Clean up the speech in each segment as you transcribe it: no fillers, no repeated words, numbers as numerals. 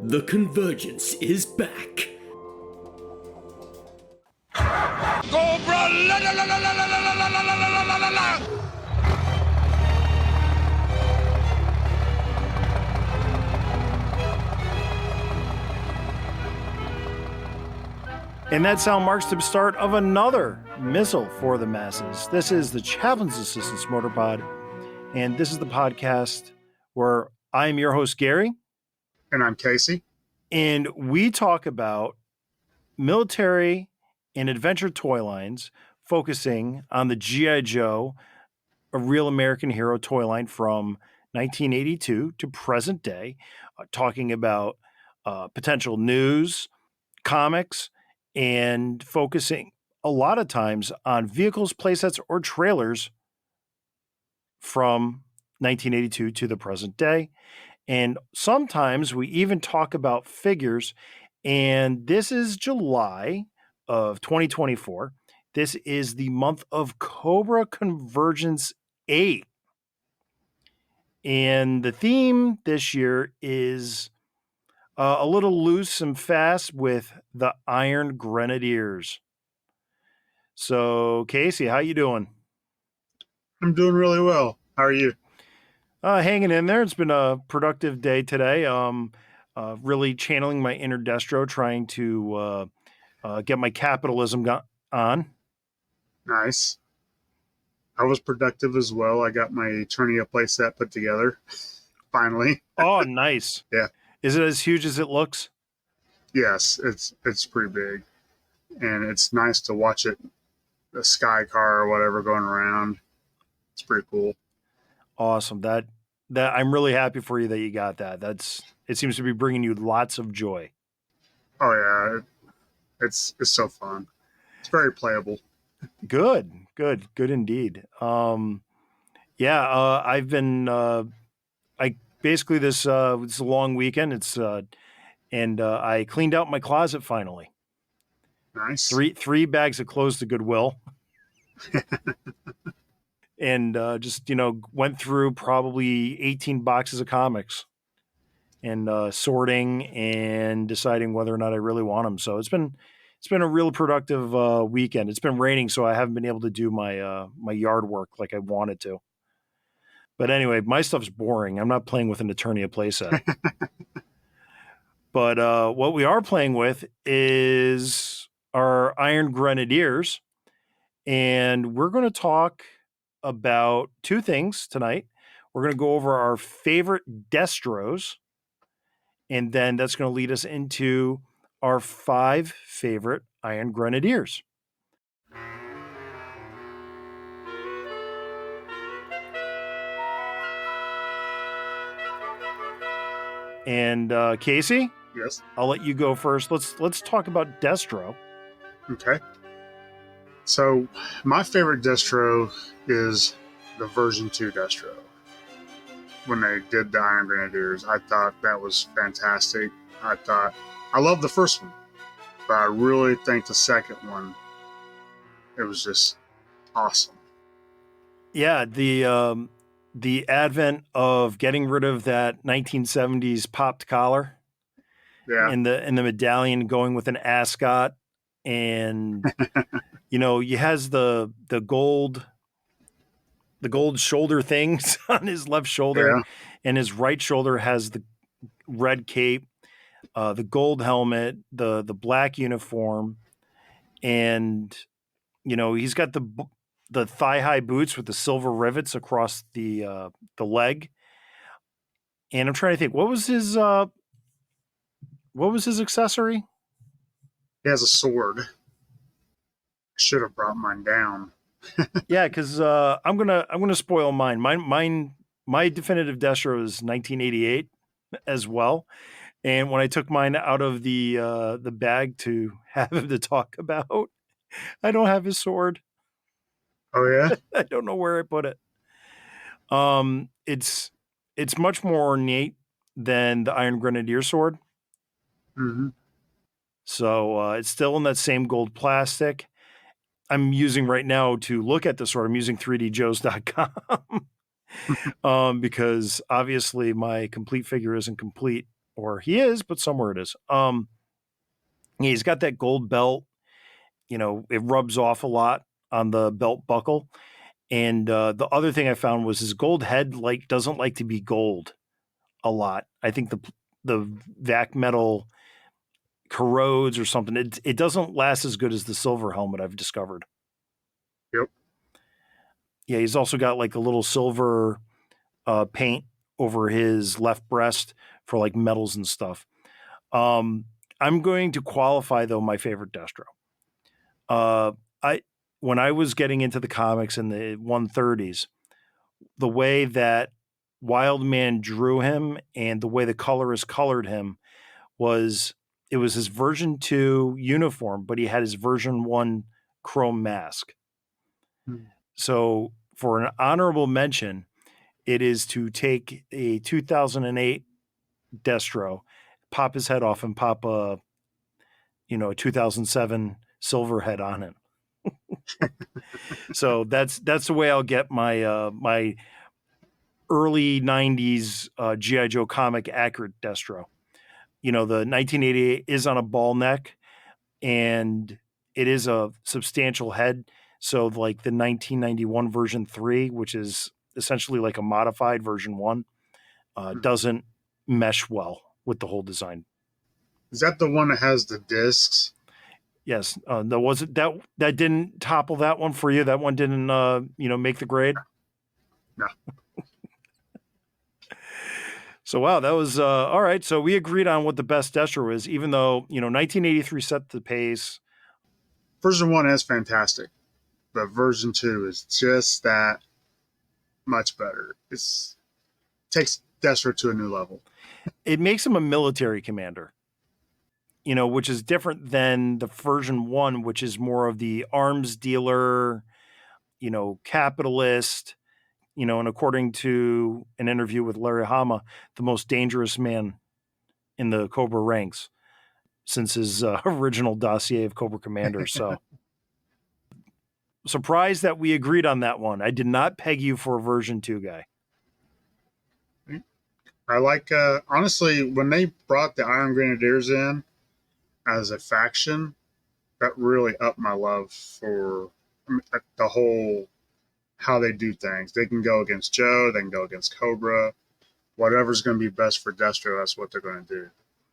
The Convergence is back. Cobra! La la la la la la la la la la la la la! And that sound marks the start of another Missal for the masses. This is the Chaplain's Assistance Motorpod, and this is the podcast where I am your host, Gary. And I'm Casey. And we talk about military and adventure toy lines, focusing on the G.I. Joe, a real American hero toy line from 1982 to present day, talking about potential news, comics, and focusing a lot of times on vehicles, playsets, or trailers from 1982 to the present day. And sometimes we even talk about figures. And this is July of 2024. This is the month of Cobra Convergence 8. And the theme this year is a little loose and fast with the Iron Grenadiers. So, Casey, how you doing? I'm doing really well. How are you? Hanging in there. It's been a productive day today. Really channeling my inner Destro, trying to get my capitalism on. Nice. I was productive as well. I got my Eternia playset put together. Finally. Oh, nice. Yeah. Is it as huge as it looks? Yes, it's pretty big. And it's nice to watch it, the sky car or whatever going around. It's pretty cool. Awesome. That I'm really happy for you that you got that. It seems to be bringing you lots of joy. Oh yeah, it's so fun. It's very playable. Good indeed. I've been basically this it's a long weekend. And I cleaned out my closet finally. Nice. Three bags of clothes to Goodwill. And just went through probably 18 boxes of comics and sorting and deciding whether or not I really want them. So it's been a real productive weekend. It's been raining, so I haven't been able to do my my yard work like I wanted to. But anyway, my stuff's boring. I'm not playing with an Eternia playset. But what we are playing with is our Iron Grenadiers, and we're going to talk about two things tonight. We're going to go over our favorite Destros, and then that's going to lead us into our 5 favorite Iron Grenadiers. And Casey? Yes. I'll let you go first. Let's talk about Destro. Okay. So my favorite Destro is the version 2 Destro. When they did the Iron Grenadiers, I thought that was fantastic. I love the first one, but I really think the second one, it was just awesome. Yeah, the advent of getting rid of that 1970s popped collar. Yeah. And the medallion going with an ascot, and he has the gold shoulder things on his left shoulder, Yeah. and his right shoulder has the red cape, the gold helmet, the black uniform, and he's got the thigh high boots with the silver rivets across the leg. And I'm trying to think, what was his accessory? He has a sword. Should have brought mine down. Yeah, because I'm gonna spoil mine. My definitive Destro is 1988 as well. And when I took mine out of the bag to have him to talk about, I don't have his sword. Oh yeah? I don't know where I put it. It's much more ornate than the Iron Grenadier sword. Mm-hmm. So it's still in that same gold plastic. I'm using right now to look at the sword. I'm using 3djoes.com because obviously my complete figure isn't complete or he is, but somewhere it is. He's got that gold belt. It rubs off a lot on the belt buckle. And the other thing I found was his gold head doesn't like to be gold a lot. I think the vac metal corrodes or something. It doesn't last as good as the silver helmet I've discovered. Yep. Yeah, he's also got like a little silver paint over his left breast for like medals and stuff. I'm going to qualify though my favorite Destro. When I was getting into the comics in the 130s, the way that Wildman drew him and the way the colorist colored him was his version 2 uniform, but he had his version 1 chrome mask. So for an honorable mention, it is to take a 2008 Destro, pop his head off and pop a 2007 silver head on him. So that's the way I'll get my my early 90s G.I. Joe comic accurate Destro. The 1988 is on a ball neck and it is a substantial head. So like the 1991 version 3, which is essentially like a modified version 1, doesn't mesh well with the whole design. Is that the one that has the discs? Yes. That didn't topple that one for you. That one didn't, make the grade. No. So, wow, that was all right. So we agreed on what the best Destro is, even though, 1983 set the pace. Version 1 is fantastic, but version 2 is just that much better. It takes Destro to a new level. It makes him a military commander, which is different than the version 1, which is more of the arms dealer, capitalist, and according to an interview with Larry Hama, the most dangerous man in the Cobra ranks since his original dossier of Cobra Commander. So surprised that we agreed on that one. I did not peg you for a version 2 guy. I like, honestly, when they brought the Iron Grenadiers in as a faction, that really upped my love for the whole, how they do things. They can go against Joe, they can go against Cobra. Whatever's going to be best for Destro, that's what they're going to do.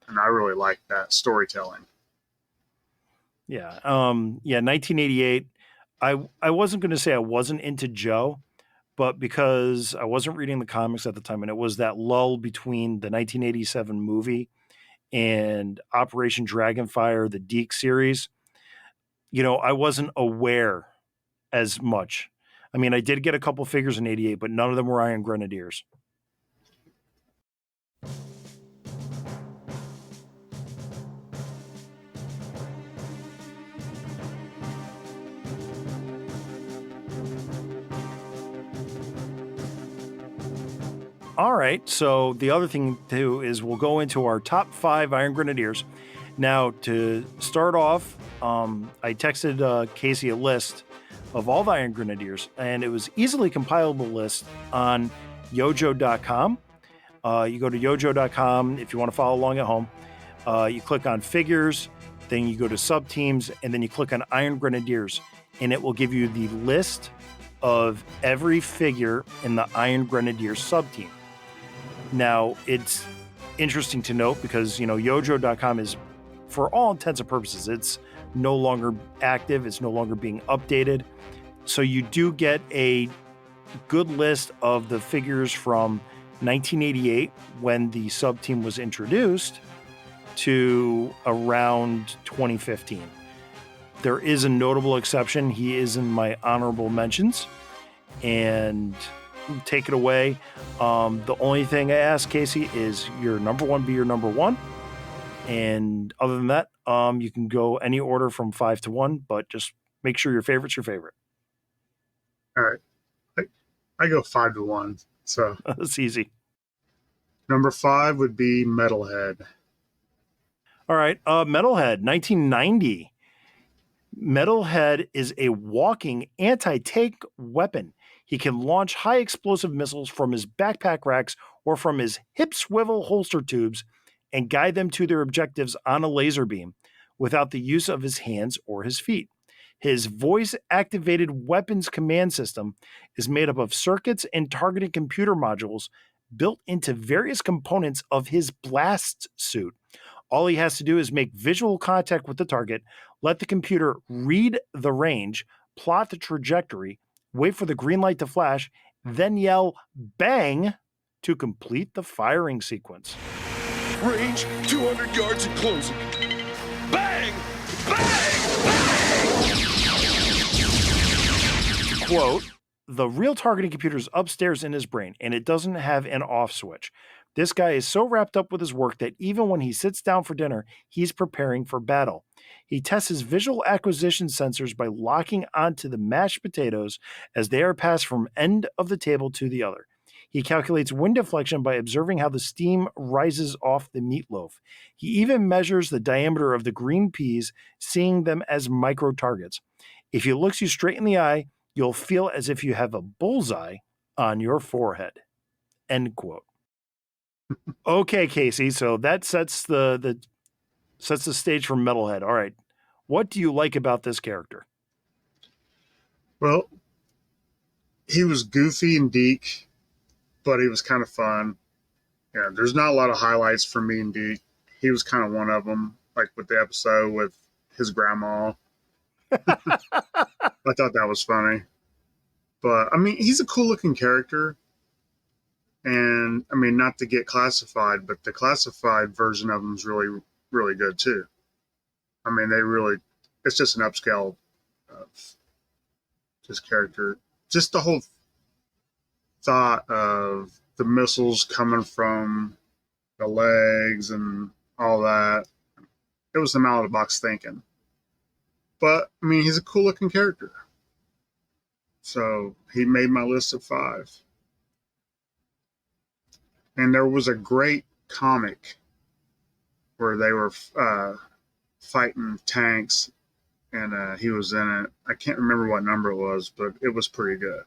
And I really like that storytelling. Yeah. 1988. I wasn't going to say I wasn't into Joe, but because I wasn't reading the comics at the time, and it was that lull between the 1987 movie and Operation Dragonfire, the Deke series, I wasn't aware as much. I mean, I did get a couple figures in 88, but none of them were Iron Grenadiers. All right, so the other thing too is we'll go into our top 5 Iron Grenadiers. Now, to start off, I texted Casey a list of all the Iron Grenadiers, and it was easily compilable list on yojo.com. You go to yojo.com if you want to follow along at home. You click on figures, then you go to sub teams, and then you click on Iron Grenadiers, and it will give you the list of every figure in the Iron Grenadiers sub team. Now, it's interesting to note because, yojo.com is, for all intents and purposes, it's no longer active. It's no longer being updated. So you do get a good list of the figures from 1988 when the sub team was introduced to around 2015. There is a notable exception. He is in my honorable mentions, and take it away. The only thing I ask, Casey, is your number 1 be your number 1. And other than that, you can go any order from 5 to 1, but just make sure your favorite's your favorite. All right. I go 5 to 1. So That's easy. number 5 would be Metalhead. All right. Metalhead, 1990. Metalhead is a walking anti-tank weapon. He can launch high explosive missiles from his backpack racks or from his hip swivel holster tubes and guide them to their objectives on a laser beam without the use of his hands or his feet. His voice-activated weapons command system is made up of circuits and targeting computer modules built into various components of his blast suit. All he has to do is make visual contact with the target, let the computer read the range, plot the trajectory, wait for the green light to flash, then yell "bang" to complete the firing sequence. Range 200 yards and closing. Bang! Bang! To quote, "The real targeting computer is upstairs in his brain, and it doesn't have an off switch. This guy is so wrapped up with his work that even when he sits down for dinner, he's preparing for battle. He tests his visual acquisition sensors by locking onto the mashed potatoes as they are passed from end of the table to the other. He calculates wind deflection by observing how the steam rises off the meatloaf. He even measures the diameter of the green peas, seeing them as micro targets. If he looks you straight in the eye, you'll feel as if you have a bullseye on your forehead." End quote. Okay, Casey, so that sets the stage for Metalhead. All right. What do you like about this character? Well, he was goofy and Deke, but he was kind of fun. Yeah, there's not a lot of highlights for me and Deke. He was kind of one of them, like with the episode with his grandma. I thought that was funny. But, I mean, he's a cool-looking character. And, I mean, not to get classified, but the classified version of him is really, really good, too. I mean, it's just an upscale of his character. Just the whole thought of the missiles coming from the legs and all that. It was some out-of-the-box thinking. But, I mean, he's a cool-looking character. So, he made my list of 5. And there was a great comic where they were fighting tanks, and he was in it. I can't remember what number it was, but it was pretty good.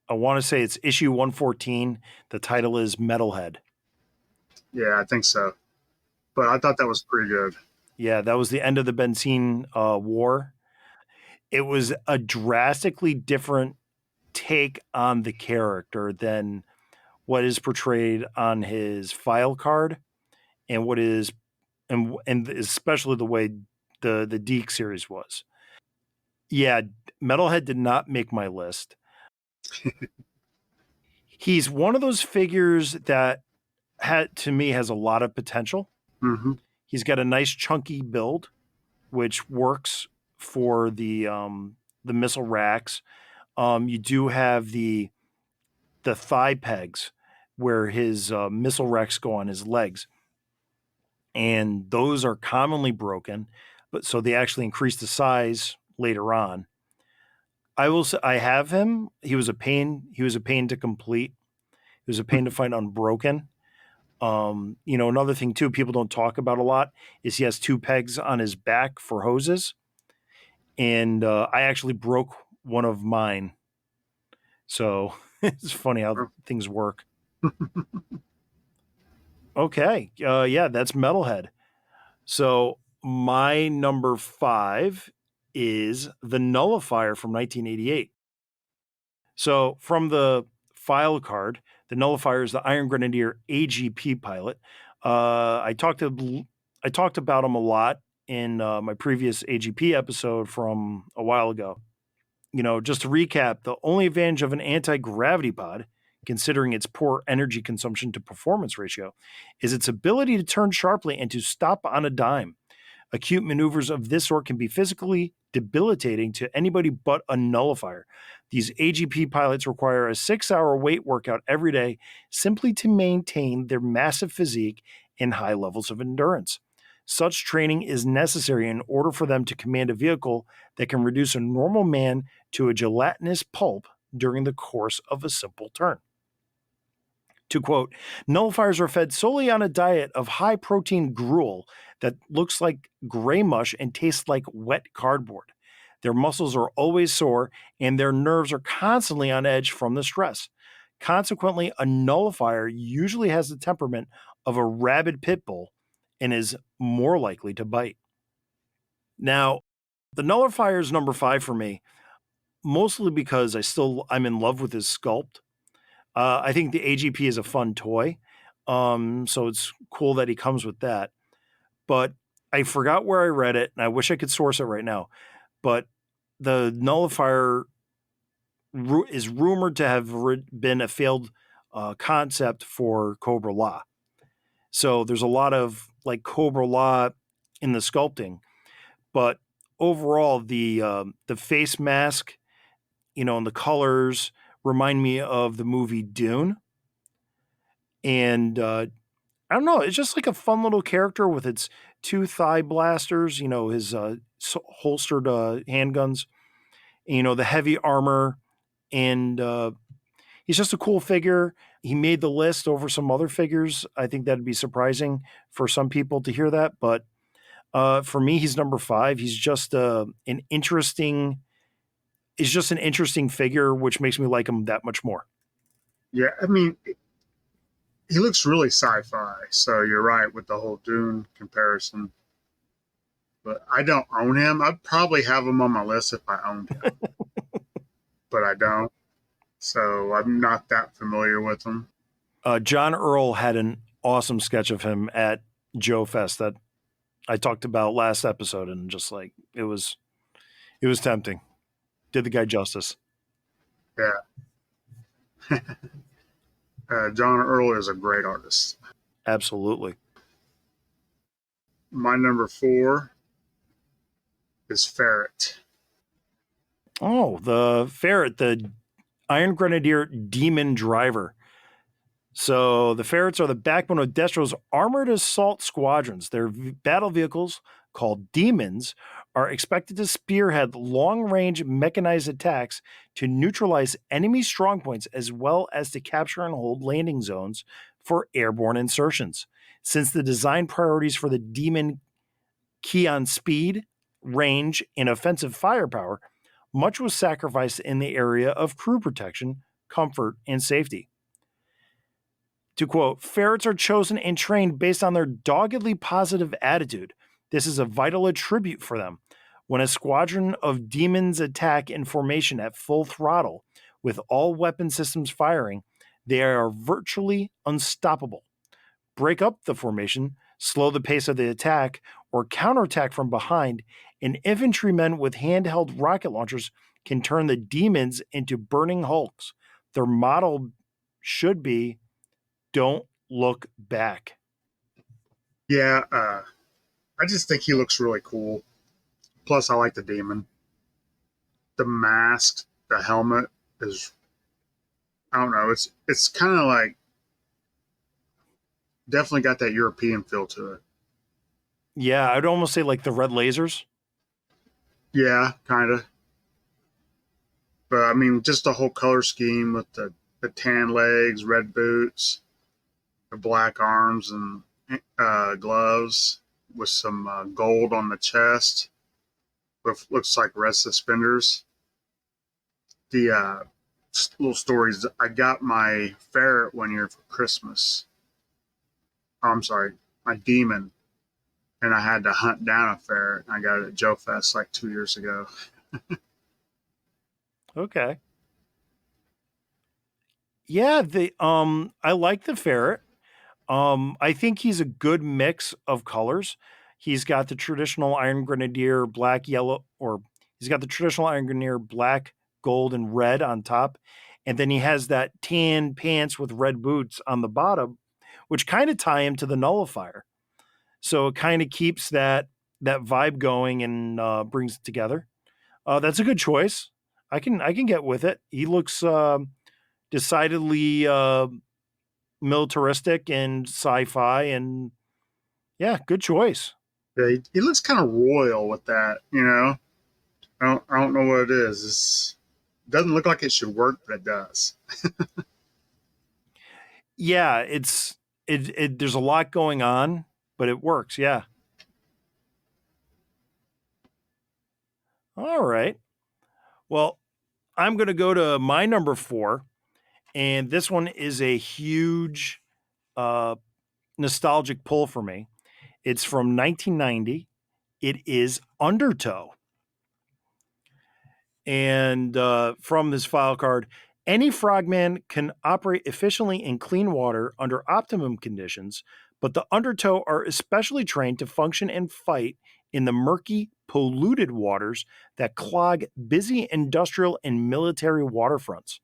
I want to say it's issue 114. The title is Metalhead. Yeah, I think so. But I thought that was pretty good. Yeah, that was the end of the Benzene war. It was a drastically different take on the character than what is portrayed on his file card and what is and especially the way the Deke series was. Yeah, Metalhead did not make my list. He's one of those figures that to me has a lot of potential. Mm-hmm. He's got a nice chunky build, which works for the missile racks. You do have the thigh pegs where his missile racks go on his legs. And those are commonly broken, but so they actually increase the size later on. I will say I have him. He was a pain to complete. He was a pain to find unbroken. Another thing too, people don't talk about a lot is he has 2 pegs on his back for hoses. And I actually broke one of mine. So it's funny how things work. Okay. Yeah, that's Metalhead. So my number 5 is the Nullifier from 1988. So from the file card, the Nullifier is the Iron Grenadier AGP pilot. I talked about him a lot in my previous AGP episode from a while ago. Just to recap, the only advantage of an anti-gravity pod, considering its poor energy consumption to performance ratio, is its ability to turn sharply and to stop on a dime. Acute maneuvers of this sort can be physically debilitating to anybody but a nullifier. These AGP pilots require a 6-hour weight workout every day simply to maintain their massive physique and high levels of endurance. Such training is necessary in order for them to command a vehicle that can reduce a normal man to a gelatinous pulp during the course of a simple turn. To quote, nullifiers are fed solely on a diet of high-protein gruel that looks like gray mush and tastes like wet cardboard. Their muscles are always sore, and their nerves are constantly on edge from the stress. Consequently, a nullifier usually has the temperament of a rabid pit bull and is more likely to bite. Now, the nullifier is number 5 for me, mostly because I'm in love with his sculpt. I think the AGP is a fun toy, so it's cool that he comes with that. But I forgot where I read it, and I wish I could source it right now. But the nullifier is rumored to have been a failed concept for Cobra La. So there's a lot of like Cobra La in the sculpting, but overall the face mask, and the colors remind me of the movie Dune, and I don't know, it's just like a fun little character with its 2 thigh blasters, his holstered handguns, the heavy armor, and he's just a cool figure. He made the list over some other figures. I think that'd be surprising for some people to hear that, but for me, he's number 5. He's just an interesting. He's just an interesting figure, which makes me like him that much more. Yeah, I mean, he looks really sci-fi. So you're right with the whole Dune comparison. But I don't own him. I'd probably have him on my list if I owned him, but I don't. So I'm not that familiar with him. John Earl had an awesome sketch of him at Joe Fest that I talked about last episode, and just like it was tempting. Did the guy justice. Yeah. John Earl is a great artist. Absolutely. My number 4 is Ferret. Oh, the Ferret, the Iron Grenadier Demon Driver. So the Ferrets are the backbone of Destro's armored assault squadrons. Their battle vehicles, called Demons, are expected to spearhead long-range mechanized attacks to neutralize enemy strongpoints as well as to capture and hold landing zones for airborne insertions. Since the design priorities for the Demon key on speed, range, and offensive firepower, much was sacrificed in the area of crew protection, comfort, and safety. To quote, ferrets are chosen and trained based on their doggedly positive attitude. This is a vital attribute for them. When a squadron of demons attack in formation at full throttle, with all weapon systems firing, they are virtually unstoppable. Break up the formation, slow the pace of the attack, or counterattack from behind, and infantrymen with handheld rocket launchers can turn the demons into burning hulks. Their motto should be, don't look back. Yeah, I just think he looks really cool. Plus, I like the demon. The mask, the helmet is, I don't know, it's kind of like, definitely got that European feel to it. Yeah, I'd almost say like the red lasers. Yeah, kind of. But I mean, just the whole color scheme with the tan legs, red boots, the black arms and gloves with some gold on the chest, with looks like red suspenders. The little stories. I got my ferret one year for Christmas. Oh, I'm sorry, my demon, and I had to hunt down a ferret. I got it at Joe Fest like 2 years ago. Okay. Yeah, I like the ferret. I think he's a good mix of colors. He's got the traditional Iron Grenadier black, yellow, or he's got the traditional Iron Grenadier black, gold, and red on top. And then he has that tan pants with red boots on the bottom, which kind of tie him to the nullifier. So it kind of keeps that vibe going and brings it together. That's a good choice. I can get with it. He looks decidedly militaristic and sci-fi, and yeah, good choice. Yeah, he looks kind of royal with that. I don't know what it is. It doesn't look like it should work, but it does. Yeah, it there's a lot going on, but it works. Yeah. All right. Well, I'm going to go to my number 4, And this one is a huge nostalgic pull for me. It's from 1990. It is Undertow. And from this file card, any frogman can operate efficiently in clean water under optimum conditions, but the Undertow are especially trained to function and fight in the murky, polluted waters that clog busy industrial and military waterfronts.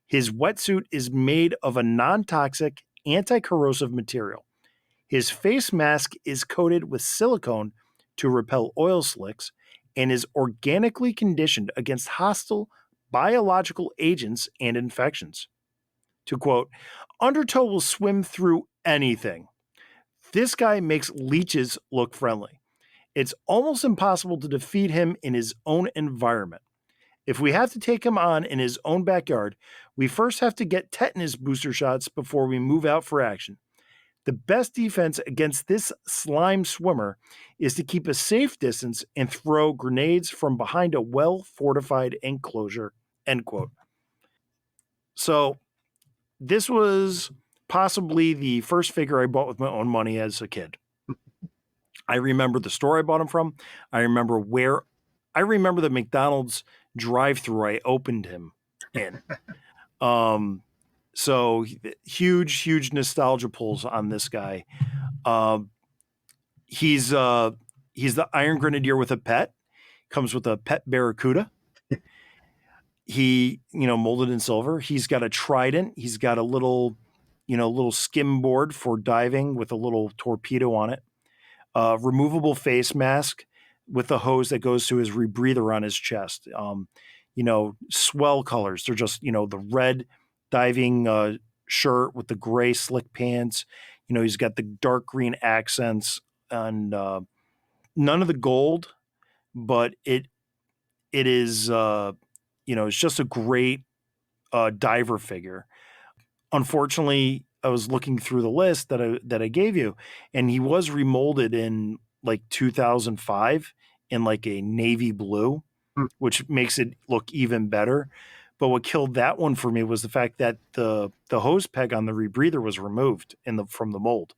His wetsuit is made of a non-toxic, anti-corrosive material. His face mask is coated with silicone to repel oil slicks and is organically conditioned against hostile biological agents and infections. To quote, Undertow will swim through anything. This guy makes leeches look friendly. It's almost impossible to defeat him in his own environment. If we have to take him on in his own backyard, we first have to get tetanus booster shots before we move out for action. The best defense against this slime swimmer is to keep a safe distance and throw grenades from behind a well-fortified enclosure, end quote. So this was possibly the first figure I bought with my own money as a kid. I remember the store I bought him from. I remember the McDonald's drive-thru I opened him in. So huge nostalgia pulls on this guy. He's the Iron Grenadier with a pet. Comes with a pet barracuda. He, molded in silver. He's got a trident. He's got a little skim board for diving with a little torpedo on it. Removable face mask with a hose that goes to his rebreather on his chest. Swell colors. They're just, the red diving shirt with the gray slick pants. He's got the dark green accents and none of the gold, but it is, it's just a great diver figure. Unfortunately, I was looking through the list that I gave you, and he was remolded in like 2005 in like a navy blue, which makes it look even better. But what killed that one for me was the fact that the hose peg on the rebreather was removed from the mold.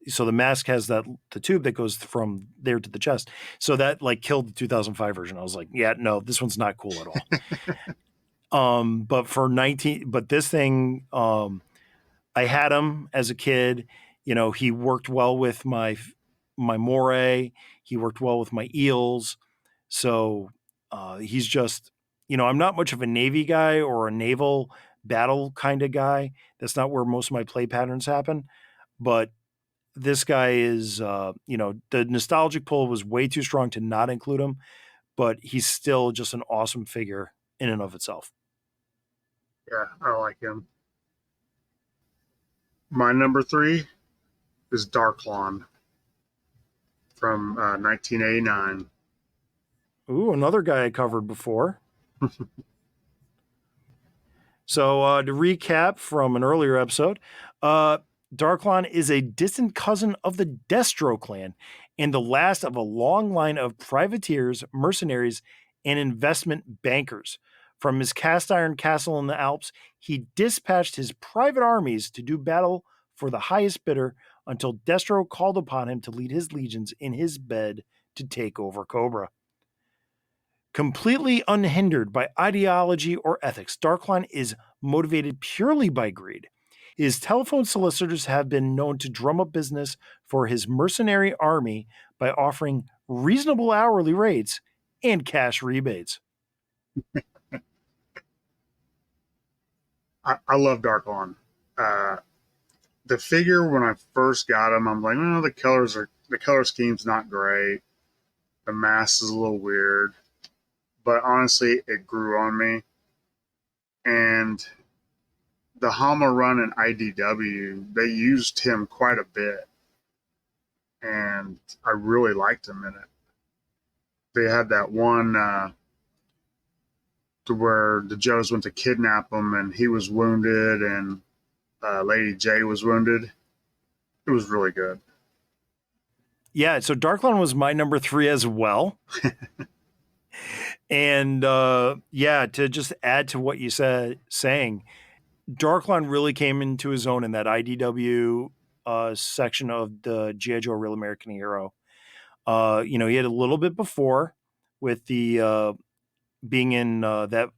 So the mask has the tube that goes from there to the chest. So that like killed the 2005 version. I was like, yeah, no, this one's not cool at all. But this thing, I had him as a kid. He worked well with my moray. He worked well with my eels. So he's just, I'm not much of a Navy guy or a naval battle kind of guy. That's not where most of my play patterns happen. But this guy is, the nostalgic pull was way too strong to not include him, but he's still just an awesome figure in and of itself. Yeah, I like him. My number 3 is Darklon from 1989. Ooh, another guy I covered before. So to recap from an earlier episode, Darklon is a distant cousin of the Destro clan and the last of a long line of privateers, mercenaries, and investment bankers. From his cast iron castle in the Alps, he dispatched his private armies to do battle for the highest bidder until Destro called upon him to lead his legions in his bed to take over Cobra. Completely unhindered by ideology or ethics, Darklon is motivated purely by greed. His telephone solicitors have been known to drum up business for his mercenary army by offering reasonable hourly rates and cash rebates. I love Darklon. The figure, when I first got him, I'm like, the color scheme's not great. The mask is a little weird. But honestly, it grew on me. And the Hama run in IDW, they used him quite a bit. And I really liked him in it. They had that one to where the Joes went to kidnap him and he was wounded and Lady J was wounded. It was really good. Yeah, so Darklon was my number 3 as well. And to just add to what you saying, Darklon really came into his own in that IDW section of the G.I. Joe Real American Hero. He had a little bit before with the being in that,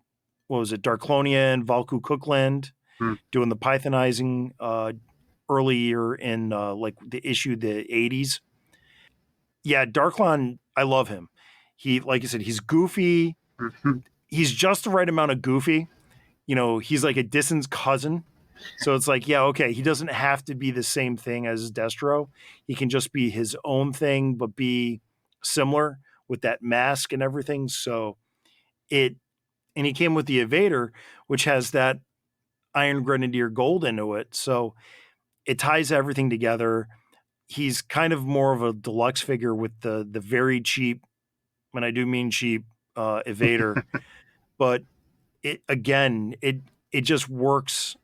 what was it, Darklonia and Valku Cookland, Hmm. doing the Pythonizing earlier in like the 80s. Yeah, Darklon, I love him. He, like I said, he's goofy. Mhm. He's just the right amount of goofy. He's like a distant cousin. So it's like, yeah, okay, he doesn't have to be the same thing as Destro. He can just be his own thing, but be similar with that mask and everything. And he came with the Evader, which has that Iron Grenadier gold into it. So it ties everything together. He's kind of more of a deluxe figure with the very cheap, and I do mean cheap, Evader. But it just works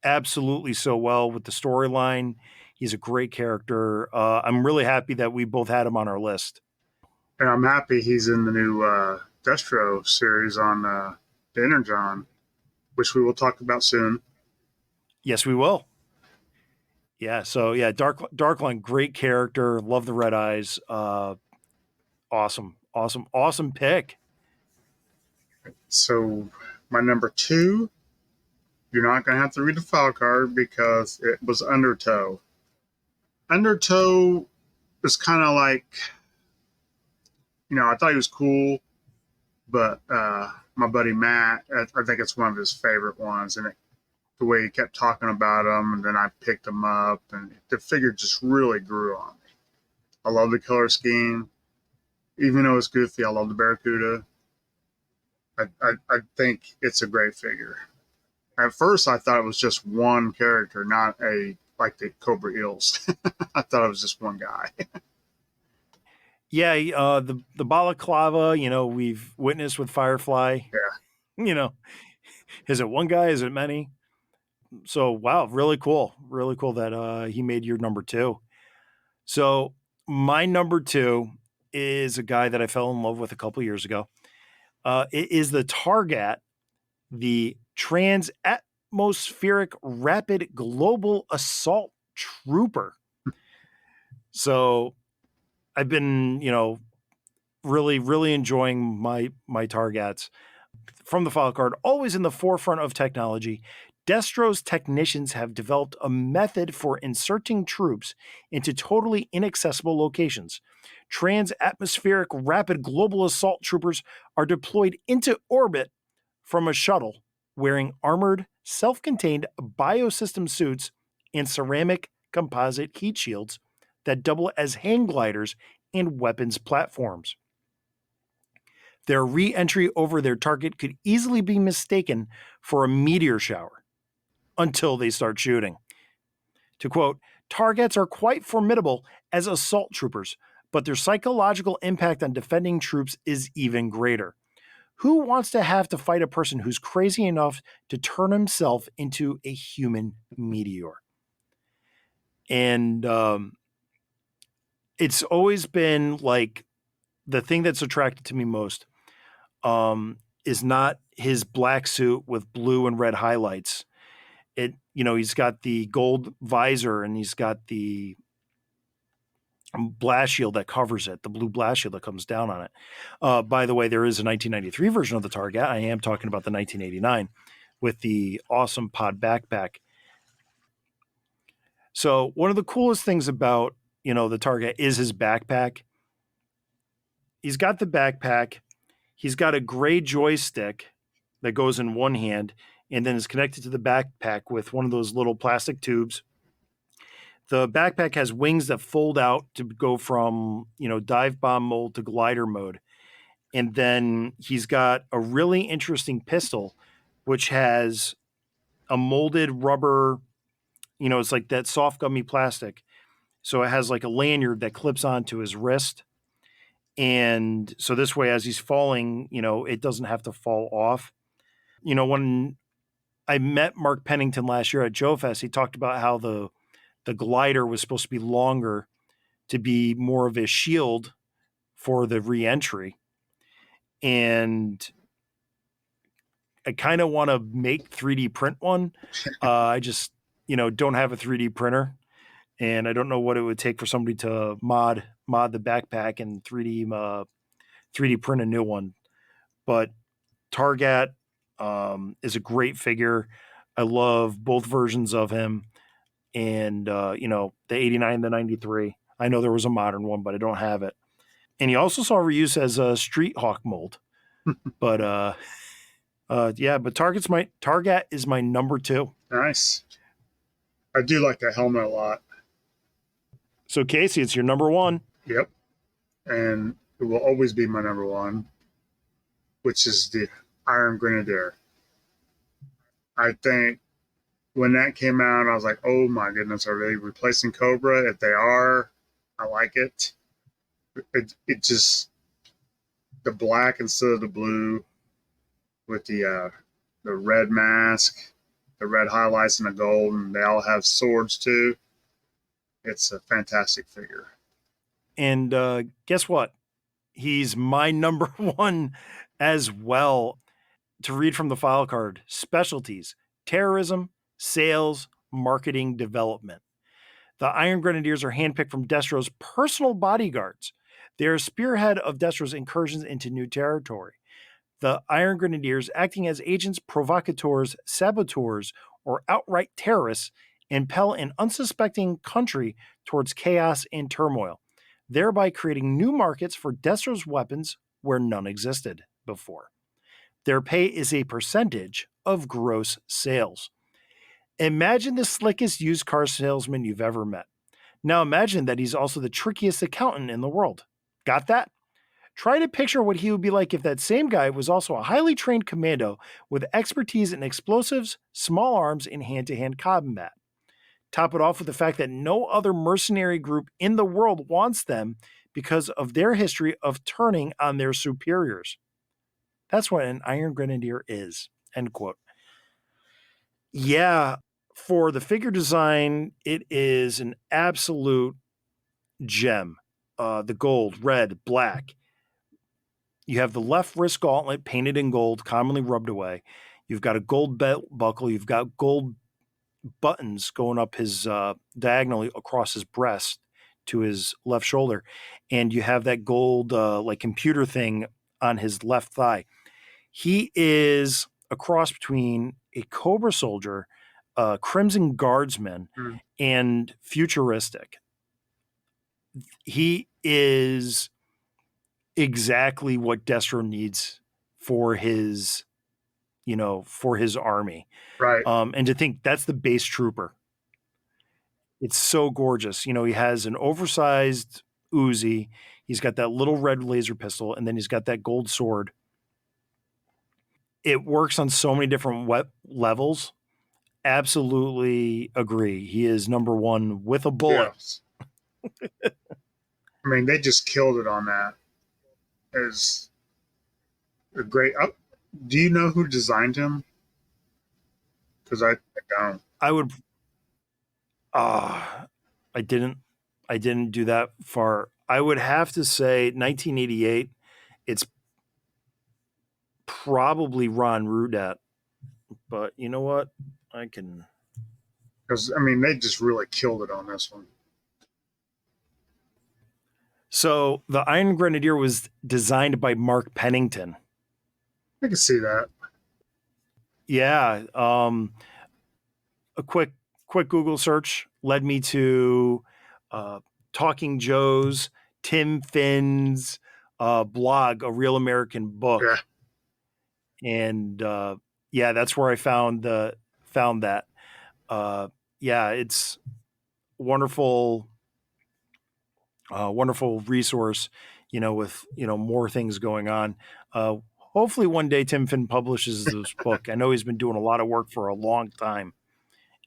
absolutely so well with the storyline. He's a great character. I'm really happy that we both had him on our list. And I'm happy he's in the new Destro series on the Energon, which we will talk about soon. Yes, we will. Yeah. So yeah, Darkline, great character. Love the red eyes. Awesome pick. So my number 2, you're not going to have to read the file card because it was Undertow. Undertow is kind of like, I thought he was cool, but my buddy Matt, I think it's one of his favorite ones, and the way he kept talking about him, and then I picked him up, and the figure just really grew on me. I love the color scheme, even though it's goofy. I love the Barracuda. I think it's a great figure. At first, I thought it was just one character, not like the Cobra Eels. I thought it was just one guy. Yeah, the balaclava, we've witnessed with Firefly. Yeah. Is it one guy? Is it many? So wow, really cool that he made your number 2. So my number 2 is a guy that I fell in love with a couple years ago. It is the Targat, the Trans-Atmospheric Rapid Global Assault Trooper. So I've been, really enjoying my Targats. From the file card, always in the forefront of technology, Destro's technicians have developed a method for inserting troops into totally inaccessible locations. Trans-atmospheric rapid global assault troopers are deployed into orbit from a shuttle wearing armored, self-contained biosystem suits and ceramic composite heat shields that double as hang gliders and weapons platforms. Their re-entry over their target could easily be mistaken for a meteor shower until they start shooting. To quote, targets are quite formidable as assault troopers, but their psychological impact on defending troops is even greater. Who wants to have to fight a person who's crazy enough to turn himself into a human meteor? And it's always been like the thing that's attracted to me most is not his black suit with blue and red highlights. He's got the gold visor and he's got the blast shield that covers it, the blue blast shield that comes down on it. By the way, there is a 1993 version of the Target. I am talking about the 1989 with the awesome pod backpack. So one of the coolest things about, the Target is his backpack. He's got the backpack. He's got a gray joystick that goes in one hand and then is connected to the backpack with one of those little plastic tubes. The backpack has wings that fold out to go from, dive bomb mode to glider mode. And then he's got a really interesting pistol, which has a molded rubber, it's like that soft gummy plastic. So it has like a lanyard that clips onto his wrist. And so this way, as he's falling, it doesn't have to fall off. When I met Mark Pennington last year at Joe Fest, he talked about how the glider was supposed to be longer to be more of a shield for the reentry. and I kind of want to make 3D print one. I just, don't have a 3D printer, and I don't know what it would take for somebody to mod the backpack and 3D print a new one. But Targat is a great figure. I love both versions of him, and the 89 and the 93. I know there was a modern one, but I don't have it. And he also saw reuse as a Street Hawk mold. But but Targat is my number 2. Nice. I do like that helmet a lot. So Casey, it's your number 1. Yep. And it will always be my number 1, which is the Iron Grenadier. I think when that came out, I was like, oh my goodness, are they replacing Cobra? If they are, I like it. It just, the black instead of the blue with the red mask, the red highlights and the gold, and they all have swords too. It's a fantastic figure. And guess what? He's my number 1 as well. To read from the file card: specialties, terrorism, sales, marketing, development. The Iron Grenadiers are handpicked from Destro's personal bodyguards. They are spearhead of Destro's incursions into new territory. The Iron Grenadiers, acting as agents, provocateurs, saboteurs, or outright terrorists, impel an unsuspecting country towards chaos and turmoil, thereby creating new markets for Destro's weapons where none existed before. Their pay is a percentage of gross sales. Imagine the slickest used car salesman you've ever met. Now imagine that he's also the trickiest accountant in the world. Got that? Try to picture what he would be like if that same guy was also a highly trained commando with expertise in explosives, small arms, and hand-to-hand combat. Top it off with the fact that no other mercenary group in the world wants them because of their history of turning on their superiors. That's what an Iron Grenadier is. End quote. Yeah, for the figure design, it is an absolute gem. The gold, red, black. You have the left wrist gauntlet painted in gold, commonly rubbed away. You've got a gold belt buckle. You've got gold buttons going up his diagonally across his breast to his left shoulder. And you have that gold like computer thing on his left thigh. He is a cross between a Cobra soldier, a Crimson Guardsman, and futuristic. He is exactly what Destro needs for his, for his army. Right. And to think that's the base trooper. It's so gorgeous. He has an oversized Uzi. He's got that little red laser pistol, and then he's got that gold sword. It works on so many different levels. Absolutely agree. He is number 1 with a bullet. Yes. I mean, they just killed it on that. It's a great. Do you know who designed him? Because I don't. I would. I didn't do that far. I would have to say 1988. It's probably Ron Rudat, but you know what? I can. Because I mean, they just really killed it on this one. So the Iron Grenadier was designed by Mark Pennington. I can see that. Yeah. A quick Google search led me to Talking Joe's, Tim Finn's blog, A Real American Book. Yeah. And that's where I found that. It's wonderful. Wonderful resource, with, more things going on. Hopefully one day Tim Finn publishes this book. I know he's been doing a lot of work for a long time.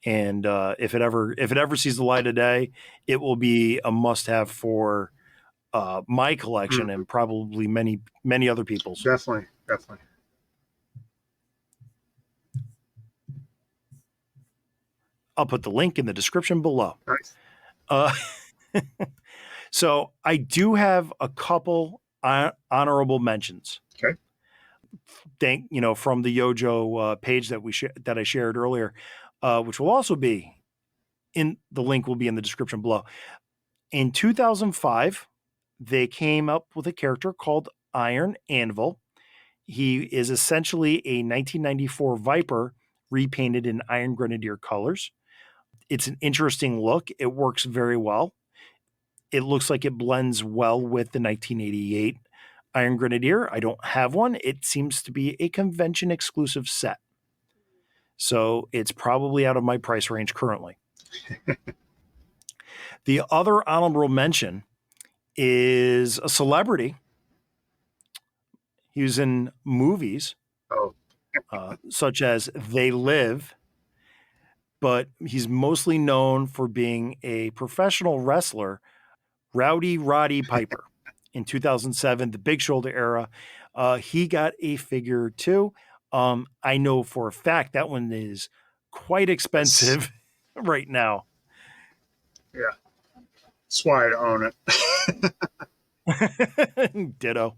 And if it ever sees the light of day, it will be a must-have for my collection and probably many, many other people's. Definitely. I'll put the link in the description below. Nice. So I do have a couple honorable mentions. Okay. from the Yojo page that I shared earlier, which will also be the link will be in the description below. In 2005, they came up with a character called Iron Anvil. He is essentially a 1994 Viper repainted in Iron Grenadier colors. It's an interesting look. It works very well. It looks like it blends well with the 1988 Iron Grenadier. I don't have one. It seems to be a convention exclusive set. So it's probably out of my price range currently. The other honorable mention is a celebrity. He was in movies such as They Live, but he's mostly known for being a professional wrestler, Rowdy Roddy Piper. In 2007, the Big Shoulder era, he got a figure too. I know for a fact that one is quite expensive right now. Yeah. That's why I own it. Ditto.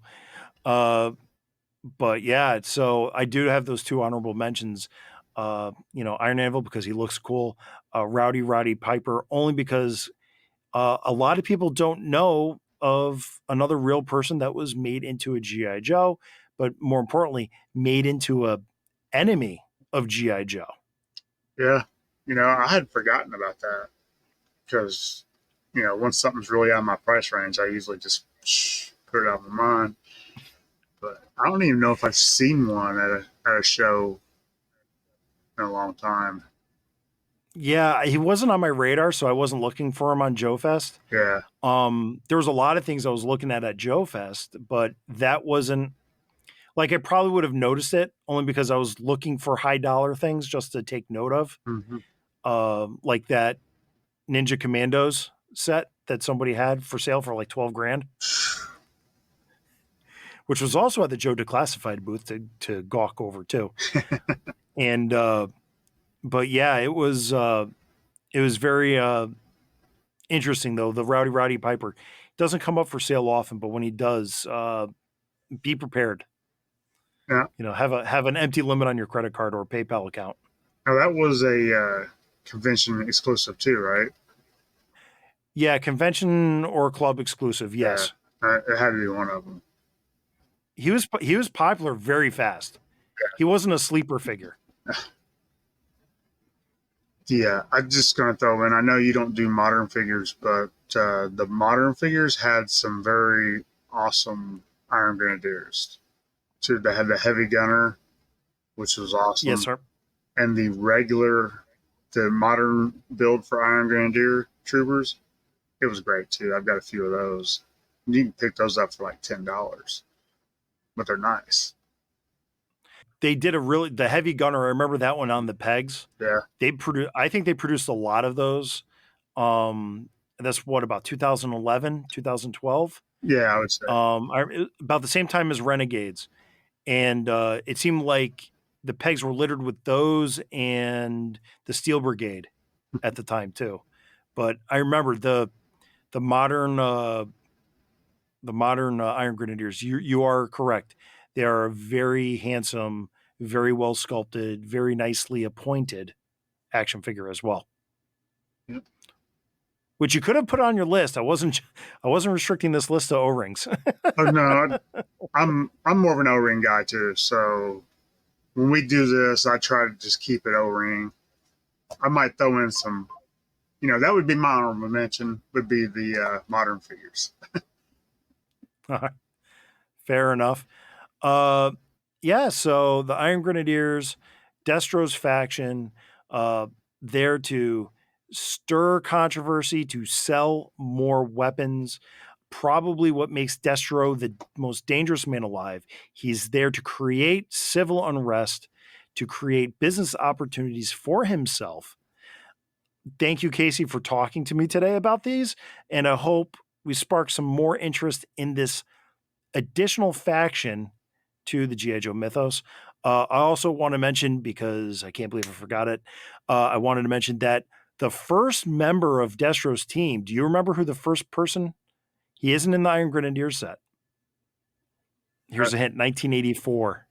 But yeah, so I do have those two honorable mentions. Iron Anvil because he looks cool. Rowdy Roddy Piper only because a lot of people don't know of another real person that was made into a G.I. Joe, but more importantly, made into a enemy of G.I. Joe. Yeah. I had forgotten about that because, once something's really out of my price range, I usually just put it out of my mind. But I don't even know if I've seen one at a show in a long time. Yeah, he wasn't on my radar, so I wasn't looking for him on Joe Fest. Yeah. There was a lot of things I was looking at Joe Fest, but that wasn't like I probably would have noticed it only because I was looking for high dollar things just to take note of. Mm-hmm. Like that Ninja Commandos set that somebody had for sale for like $12,000, which was also at the Joe Declassified booth to gawk over too. And but yeah, it was very interesting though. The Rowdy Roddy Piper doesn't come up for sale often, but when he does, be prepared. Yeah. Have an empty limit on your credit card or PayPal account. Now that was a convention exclusive too, right? Yeah, convention or club exclusive. Yes, it had to be one of them. He was popular very fast. Yeah. He wasn't a sleeper figure. Yeah, I'm just going to throw in, I know you don't do modern figures, but the modern figures had some very awesome Iron Grenadiers. Too, they had the Heavy Gunner, which was awesome. Yes, sir. And the modern build for Iron Grenadier troopers, it was great too. I've got a few of those. You can pick those up for like $10, but they're nice. They did the Heavy Gunner. I remember that one on the pegs. Yeah. I think they produced a lot of those. That's about 2011, 2012. Yeah, I would say. About the same time as Renegades. And it seemed like the pegs were littered with those and the Steel Brigade at the time too. But I remember the modern Iron Grenadiers. You are correct. They are a very handsome, very well sculpted, very nicely appointed action figure as well. Yep. Which you could have put on your list. I wasn't restricting this list to O-rings. Oh no, I'm more of an O-ring guy too. So when we do this, I try to just keep it O-ring. I might throw in some, that would be my honorable mention. Would be the modern figures. Fair enough. Yeah. So the Iron Grenadiers, Destro's faction, there to stir controversy, to sell more weapons. Probably what makes Destro the most dangerous man alive. He's there to create civil unrest, to create business opportunities for himself. Thank you, Casey, for talking to me today about these. And I hope we spark some more interest in this additional faction to the G.I. Joe mythos. I also want to mention, because I can't believe I forgot it, I wanted to mention that the first member of Destro's team, do you remember who the first person? He isn't in the Iron Grenadiers set. Here's a hint, 1984.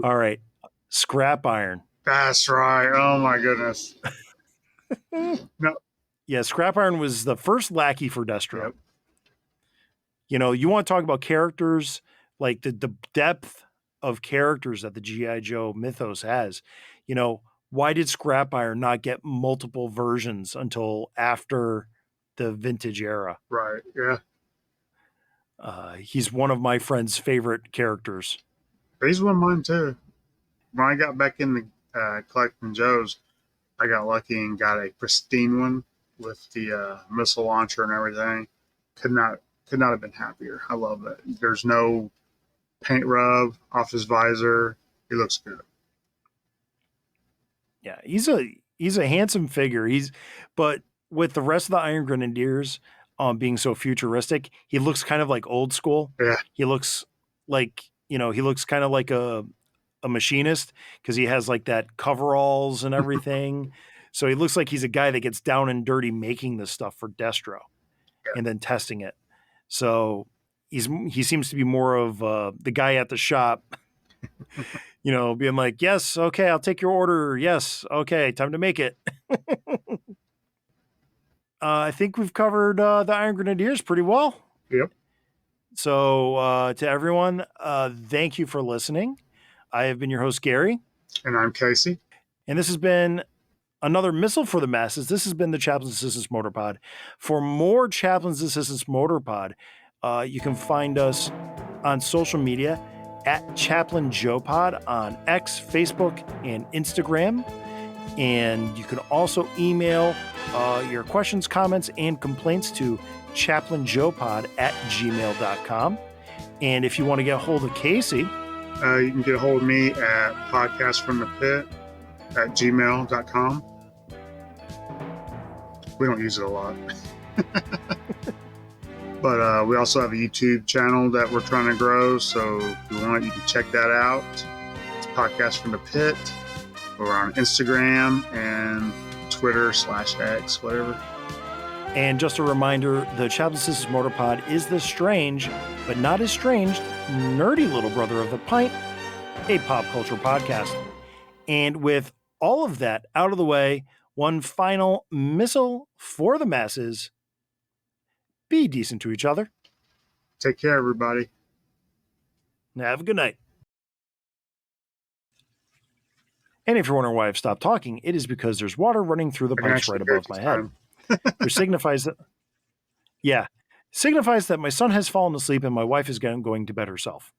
All right. Scrap Iron. That's right. Oh my goodness. No. Yeah, Scrap Iron was the first lackey for Destro. Yep. You know, you want to talk about characters, like the depth of characters that the G.I. Joe mythos has. You know, why did Scrap Iron not get multiple versions until after the vintage era? Right. Yeah. He's one of my friend's favorite characters. He's one of mine too. When I got back in the collecting Joes, I got lucky and got a pristine one with the missile launcher and everything. Could not have been happier. I love it. There's no paint rub off his visor. He looks good. Yeah, he's a handsome figure. But with the rest of the Iron Grenadiers being so futuristic, he looks kind of like old school. Yeah. He looks like, he looks kind of like a machinist because he has like that coveralls and everything. So he looks like he's a guy that gets down and dirty making this stuff for Destro and then testing it. So he seems to be more of the guy at the shop, being like, yes, okay, I'll take your order. Yes, okay, time to make it. I think we've covered the Iron Grenadiers pretty well. Yep. So to everyone, thank you for listening. I have been your host, Gary. And I'm Casey. And this has been another Missal for the Masses. This has been the Chaplain's Assistance Motor Pod. For more Chaplain's Assistance Motor Pod, you can find us on social media at Chaplain Joe Pod on X, Facebook, and Instagram. And you can also email your questions, comments, and complaints to chaplainjoepod@gmail.com. And if you want to get a hold of Casey, you can get a hold of me at podcastfromthepit@gmail.com. We don't use it a lot. But we also have a YouTube channel that we're trying to grow. So if you want, you can check that out. It's Podcast from the Pit. We're on Instagram and Twitter/X, whatever. And just a reminder, the Chaplain's Assistance Motor Pod is the strange, but not estranged, nerdy little brother of the pint, a pop culture podcast. And with all of that out of the way, one final Missal for the masses. Be decent to each other. Take care, everybody. Have a good night. And if you're wondering why I've stopped talking, it is because there's water running through the pipes right above my head. Which signifies that my son has fallen asleep and my wife is going to bed herself.